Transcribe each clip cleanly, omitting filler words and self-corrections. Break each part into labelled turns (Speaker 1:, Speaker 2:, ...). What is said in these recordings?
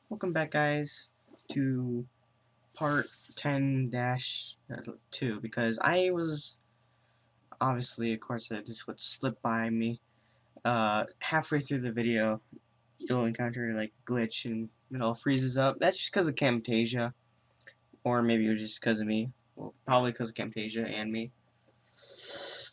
Speaker 1: Welcome back, guys, to part 10-2, because I was, obviously, of course, this would slip by me. Halfway through the video, you'll encounter, like, glitch and it all freezes up. That's just because of Camtasia, or maybe it was just because of me. Well, probably because of Camtasia and me.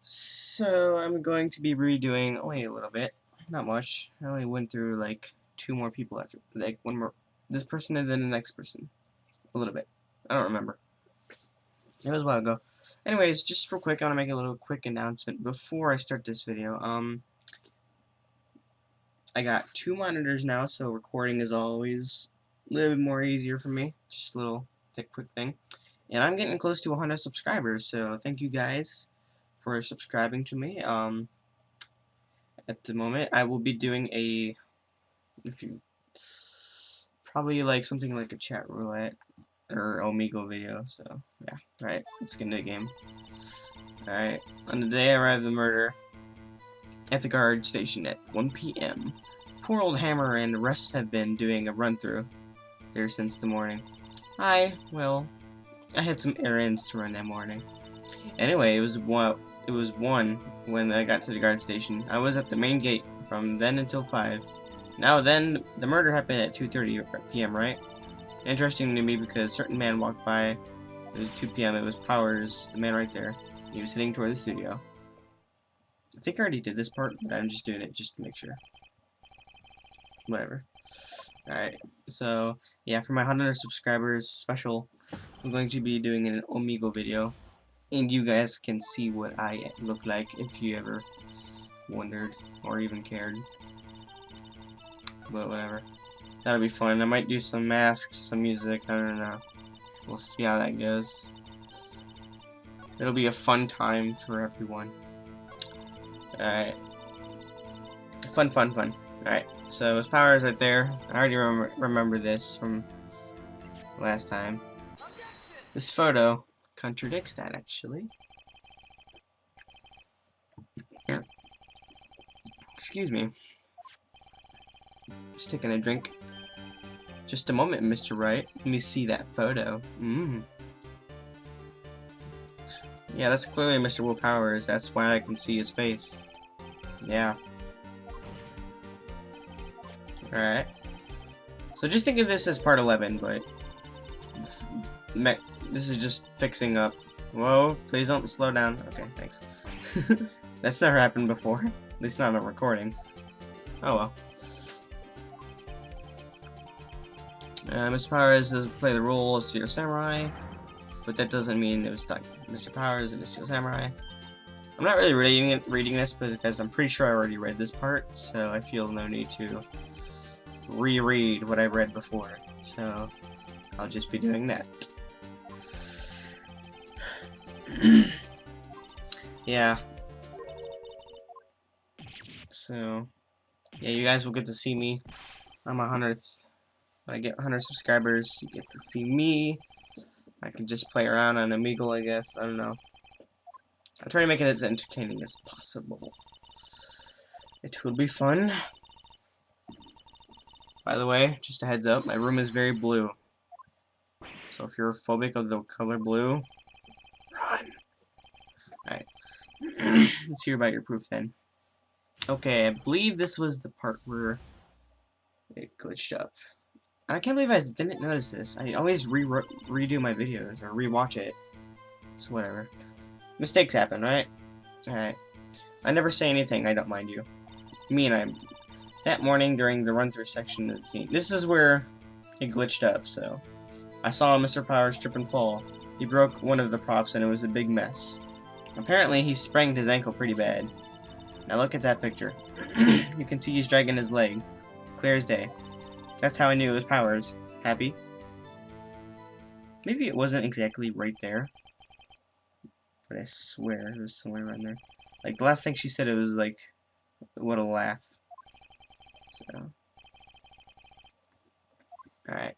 Speaker 1: So, I'm going to be redoing only a little bit, not much. I only went through, like, 2 more people after, like, one more, this person and then the next person. A little bit. I don't remember. It was a while ago. Anyways, just real quick, I want to make a little quick announcement before I start this video. I got 2 monitors now, so recording is always a little bit more easier for me. Just a little quick thing. And I'm getting close to 100 subscribers, so thank you guys for subscribing to me. At the moment, I will be doing probably like something like a chat roulette or Omegle video, so yeah. Alright, let's get into the game. Alright, on the day I arrived the murder at the guard station at 1 p.m. Poor old Hammer and the rest have been doing a run-through there since the morning. Well, I had some errands to run that morning. Anyway, it was 1 when I got to the guard station. I was at the main gate from then until 5. Now then, the murder happened at 2:30 p.m., right? Interesting to me because a certain man walked by. It was 2 p.m. It was Powers, the man right there. He was heading toward the studio. I think I already did this part, but I'm just doing it just to make sure. Whatever. Alright, so yeah, for my 100 subscribers special, I'm going to be doing an Omegle video. And you guys can see what I look like if you ever wondered or even cared. But whatever. That'll be fun. I might do some masks, some music, I don't know. We'll see how that goes. It'll be a fun time for everyone. Alright. Fun. Alright, so his Powers right there. I already remember this from last time. This photo contradicts that, actually. Yeah. Excuse me. Just taking a drink. Just a moment, Mr. Wright. Let me see that photo. Yeah, that's clearly Mr. Will Powers. That's why I can see his face. Yeah. Alright. So just think of this as part 11, but this is just fixing up. Whoa, please don't slow down. Okay, thanks. That's never happened before. At least not on a recording. Oh well. Mr. Powers does play the role of Steel Samurai, but that doesn't mean it was stuck. Mr. Powers and the Steel Samurai. I'm not really reading this because I'm pretty sure I already read this part, so I feel no need to reread what I read before. So I'll just be doing that. Yeah. So yeah, you guys will get to see me on my 100th. When I get 100 subscribers, you get to see me. I can just play around on Omegle, I guess. I don't know. I'll try to make it as entertaining as possible. It will be fun. By the way, just a heads up, my room is very blue. So if you're phobic of the color blue, run. Alright. Let's hear about your proof then. Okay, I believe this was the part where it glitched up. I can't believe I didn't notice this. I always redo my videos or rewatch it. So whatever. Mistakes happen, right? Alright. I never say anything, I don't mind you. That morning during the run-through section of the scene. This is where it glitched up, so. I saw Mr. Powers trip and fall. He broke one of the props and it was a big mess. Apparently he sprained his ankle pretty bad. Now look at that picture. You can see he's dragging his leg. Clear as day. That's how I knew it was Powers. Happy? Maybe it wasn't exactly right there. But I swear it was somewhere around there. Like, the last thing she said, it was like, what a laugh. So. Alright.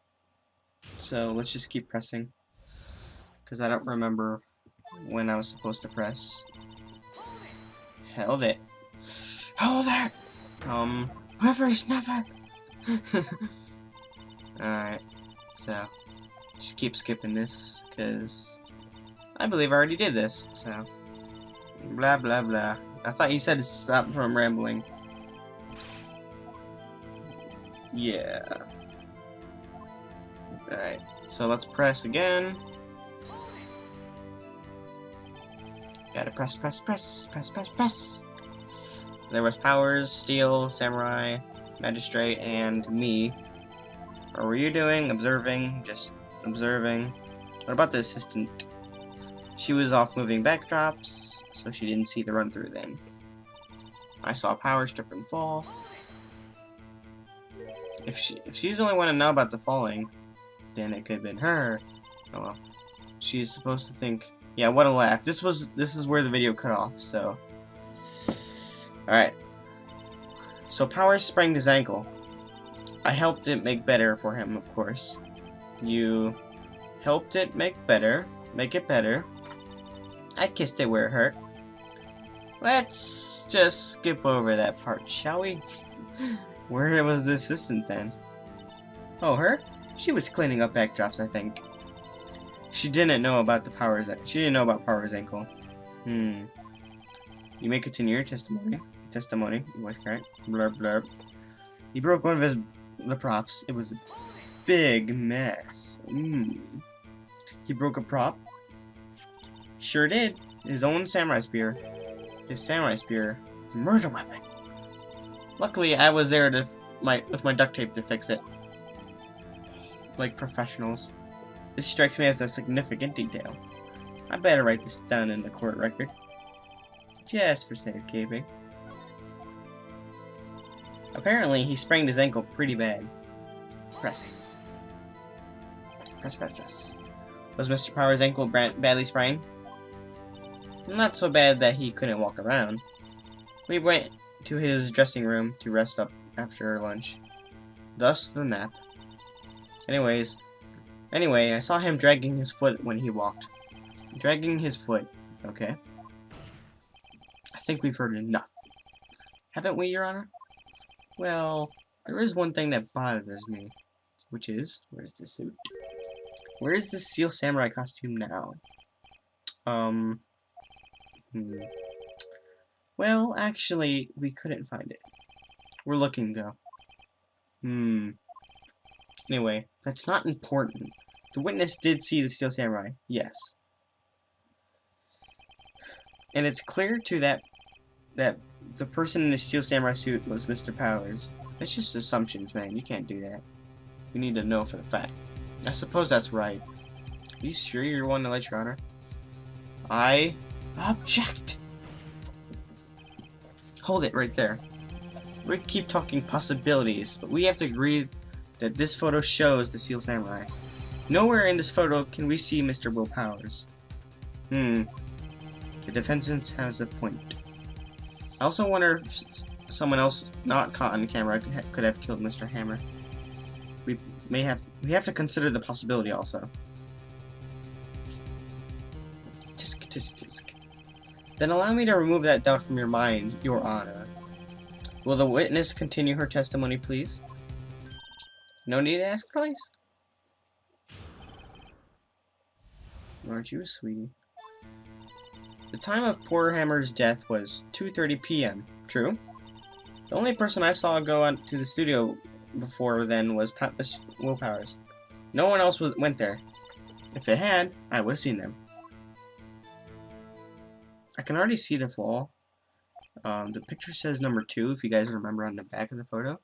Speaker 1: So, let's just keep pressing. Because I don't remember when I was supposed to press. Held it. Hold it! Whoever's never. Alright, so just keep skipping this, because I believe I already did this, so blah blah blah. I thought you said to stop from rambling. Yeah. Alright, so let's press again. Gotta press, press, press, press, press, press. There was Powers, Steel, Samurai, Magistrate, and me. What were you doing? Observing, just observing. What about the assistant? She was off moving backdrops, so she didn't see the run-through then. I saw Powers trip and fall. If she's the only one to know about the falling, then it could have been her. Oh well. She's supposed to think. Yeah, what a laugh. This is where the video cut off, so. Alright. So Powers sprained his ankle. I helped it make better for him, of course. You helped it make it better. I kissed it where it hurt. Let's just skip over that part, shall we? Where was the assistant then? Oh, her? She was cleaning up backdrops, I think. She didn't know about Powers' ankle. You may continue your testimony. Voice crack. Blurb blurb. He broke one of the props. It was a big mess. He broke a prop? Sure did. His own samurai spear. His samurai spear. The murder weapon. Luckily, I was there with my duct tape to fix it. Like professionals. This strikes me as a significant detail. I better write this down in the court record. Just for safekeeping. Apparently, he sprained his ankle pretty bad. Press. Press, press, press. Was Mr. Powers' ankle badly sprained? Not so bad that he couldn't walk around. We went to his dressing room to rest up after lunch. Thus the nap. Anyway, I saw him dragging his foot when he walked. Dragging his foot. Okay. I think we've heard enough. Haven't we, Your Honor? Well, there is one thing that bothers me. Which is, where's the suit? Where is the Steel Samurai costume now? Well, actually, we couldn't find it. We're looking, though. Anyway, that's not important. The witness did see the Steel Samurai. Yes. And it's clear, too, that the person in the Steel Samurai suit was Mr. Powers. That's just assumptions, man. You can't do that. You need to know for the fact. I suppose that's right. Are you sure you're one to let Your Honor? I object. Hold it right there. We keep talking possibilities, but we have to agree that this photo shows the Steel Samurai. Nowhere in this photo can we see Mr. Will Powers. The defendant has a point. I also wonder if someone else not caught on camera could have killed Mr. Hammer. We have to consider the possibility also. Tisk tisk tisk. Then allow me to remove that doubt from your mind, Your Honor. Will the witness continue her testimony, please? No need to ask twice. Aren't you, sweetie? The time of poor Hammer's death was 2:30 p.m. True? The only person I saw go on to the studio before then was Will Powers. No one else went there. If they had, I would have seen them. I can already see the flaw. The picture says number 2, if you guys remember on the back of the photo.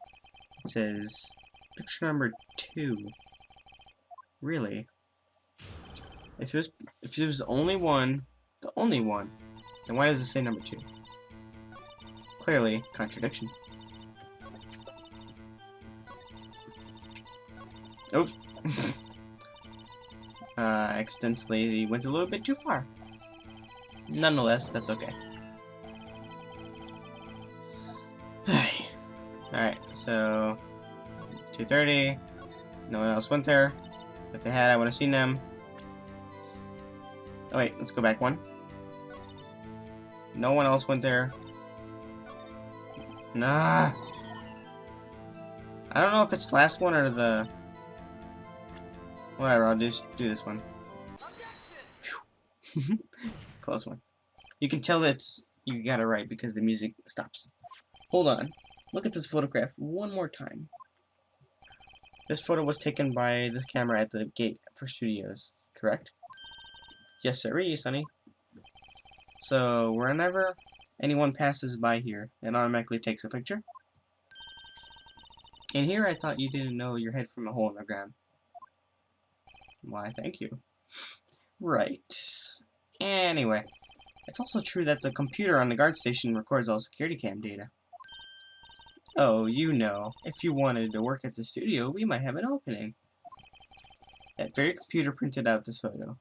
Speaker 1: It says picture number 2. Really? If it was the only one, then why does it say number 2? Clearly, contradiction. Oops. Accidentally went a little bit too far. Nonetheless, that's okay. Alright, so 2:30. No one else went there. If they had, I would have seen them. Oh wait, let's go back one. No one else went there. Nah. I don't know if it's the last one or the Whatever, I'll just do this one. Close one. You can tell that's you got it right because the music stops. Hold on. Look at this photograph one more time. This photo was taken by the camera at the gate for studios, correct? Yes, sir, Sonny. So, whenever anyone passes by here, it automatically takes a picture. And here I thought you didn't know your head from a hole in the ground. Why, thank you. Right. Anyway, it's also true that the computer on the guard station records all security cam data. Oh, you know, if you wanted to work at the studio, we might have an opening. That very computer printed out this photo.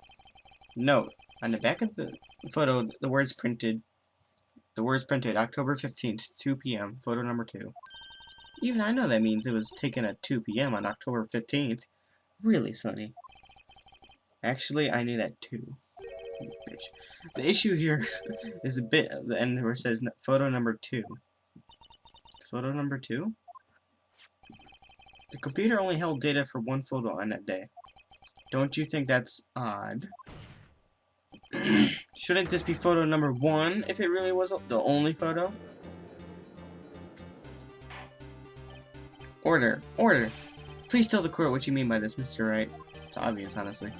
Speaker 1: Note, on the back of the photo, the words printed October 15th, 2 p.m., photo number 2. Even I know that means it was taken at 2 p.m. on October 15th. Really, Sonny? Actually, I knew that too. Bitch. The issue here is the bit at the end where it says photo number 2. Photo number 2? The computer only held data for one photo on that day. Don't you think that's odd? Shouldn't this be photo number 1 if it really was the only photo? Order. Order. Please tell the court what you mean by this, Mr. Wright. It's obvious, honestly.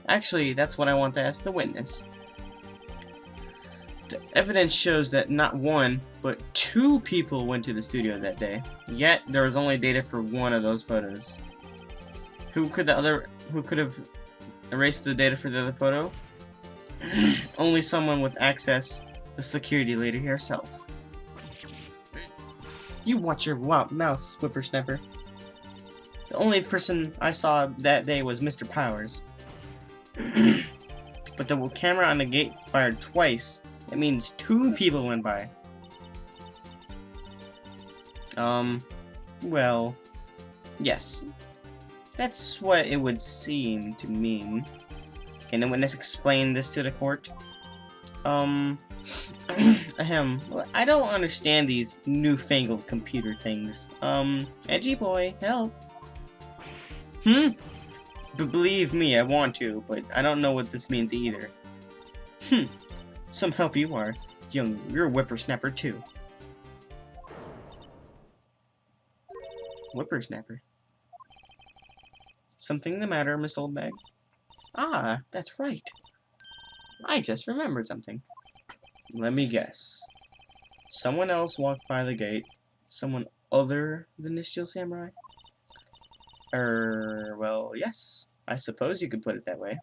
Speaker 1: Actually, that's what I want to ask the witness. The evidence shows that not 1, but 2 people went to the studio that day. Yet, there was only data for 1 of those photos. Who could have erased the data for the other photo? Only someone with access, the security lady herself. You watch your mouth, whippersnapper. The only person I saw that day was Mr. Powers. But the camera on the gate fired twice. It means 2 people went by. Well, yes. That's what it would seem to mean. Can the witness explain this to the court? I don't understand these newfangled computer things. Edgy boy, help. But believe me, I want to, but I don't know what this means either. Some help you are. You're a whippersnapper too. Whippersnapper. Something the matter, Miss Oldbag? Ah, that's right. I just remembered something. Let me guess. Someone else walked by the gate. Someone other than the Steel Samurai? Well, yes. I suppose you could put it that way.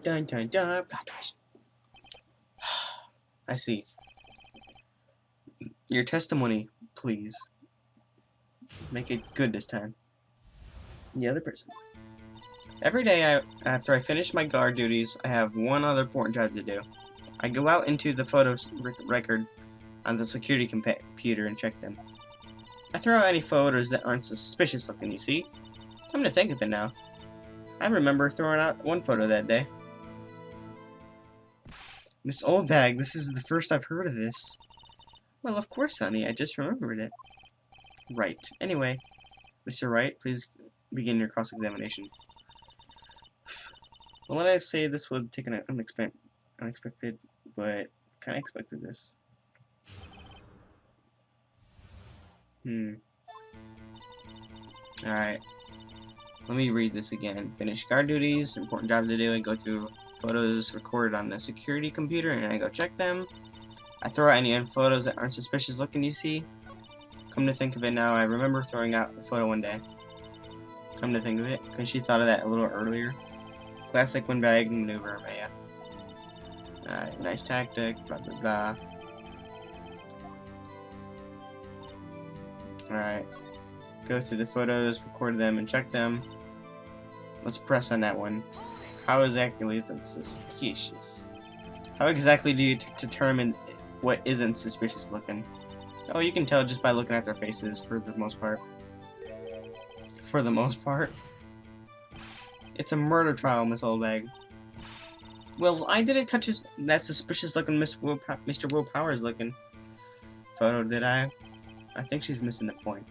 Speaker 1: Dun dun dun, plot twist. I see. Your testimony, please. Make it good this time. The other person. Every day after I finish my guard duties, I have one other important job to do. I go out into the photos record on the security computer and check them. I throw out any photos that aren't suspicious looking, you see? Come to think of it now. I remember throwing out one photo that day. Miss Oldbag, this is the first I've heard of this. Well, of course, honey. I just remembered it. Right. Anyway, Mr. Wright, please begin your cross-examination. Well, when I say this would take an unexpected, but kind of expected this. Alright. Let me read this again. Finish guard duties, important job to do. I go through photos recorded on the security computer and I go check them. I throw out any photos that aren't suspicious looking, you see. Come to think of it now, I remember throwing out a photo one day. Come to think of it, couldn't she thought of that a little earlier? Classic windbag maneuver, man. Alright, nice tactic, blah blah blah. Alright. Go through the photos, record them, and check them. Let's press on that one. How exactly is it suspicious? How exactly do you determine what isn't suspicious looking? Oh, you can tell just by looking at their faces for the most part. For the most part? It's a murder trial, Miss Oldbag. Well, I didn't touch that suspicious looking Mr. Will Powers looking photo, did I? I think she's missing the point.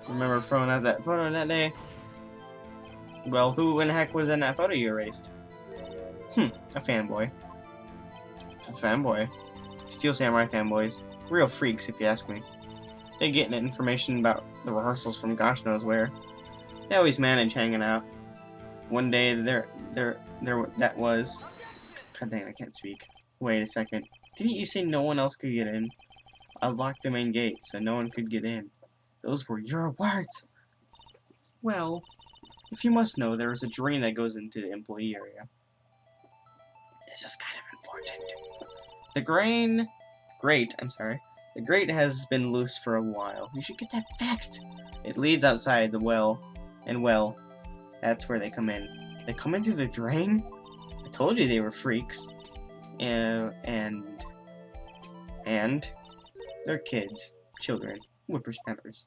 Speaker 1: remember throwing out that photo that day? Well, who in the heck was in that photo you erased? A fanboy. A fanboy. Steel Samurai fanboys. Real freaks, if you ask me. They get information about the rehearsals from gosh knows where. They always manage hanging out. One day, that was... God dang, I can't speak. Wait a second. Didn't you say no one else could get in? I locked the main gate, so no one could get in. Those were your words. Well, if you must know, there is a drain that goes into the employee area. This is kind of important. The grate has been loose for a while. You should get that fixed. It leads outside the well, and well, that's where they come in. They come in through the drain? I told you they were freaks. And they're kids. Children. Whippersnappers.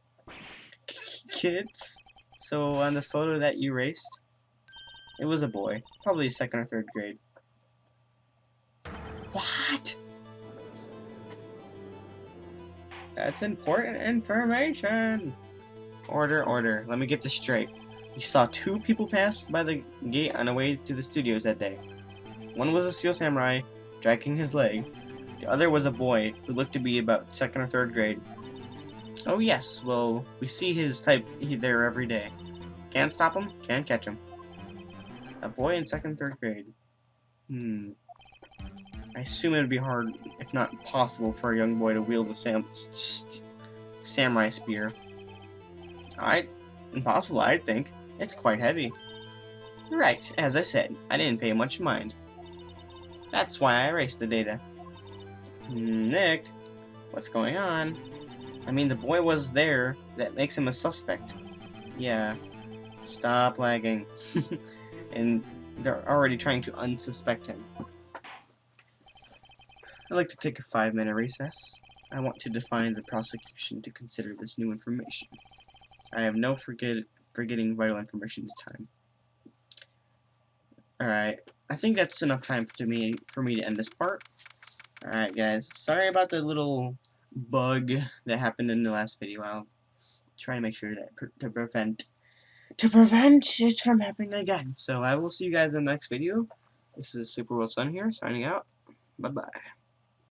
Speaker 1: Kids? So on the photo that you erased, it was a boy. Probably 2nd or 3rd grade. What? That's important information. Order. Let me get this straight. You saw 2 people pass by the gate on the way to the studios that day. One was a Steel Samurai, dragging his leg. The other was a boy who looked to be about 2nd or 3rd grade. Oh yes, well, we see his type there every day. Can't stop him, can't catch him. A boy in 2nd, 3rd grade. I assume it would be hard, if not impossible, for a young boy to wield the samurai spear. Impossible, I think. It's quite heavy. Right, as I said, I didn't pay much mind. That's why I erased the data. Nick, what's going on? I mean, the boy was there. That makes him a suspect. Yeah. Stop lagging. And they're already trying to unsuspect him. I'd like to take a 5-minute recess. I want to define the prosecution to consider this new information. I have no forgetting vital information this time. Alright, I think that's enough time for me to end this part. Alright guys, sorry about the little bug that happened in the last video. I'll try to make sure that to prevent it from happening again. So I will see you guys in the next video. This is superworldsun here, signing out. Bye-bye.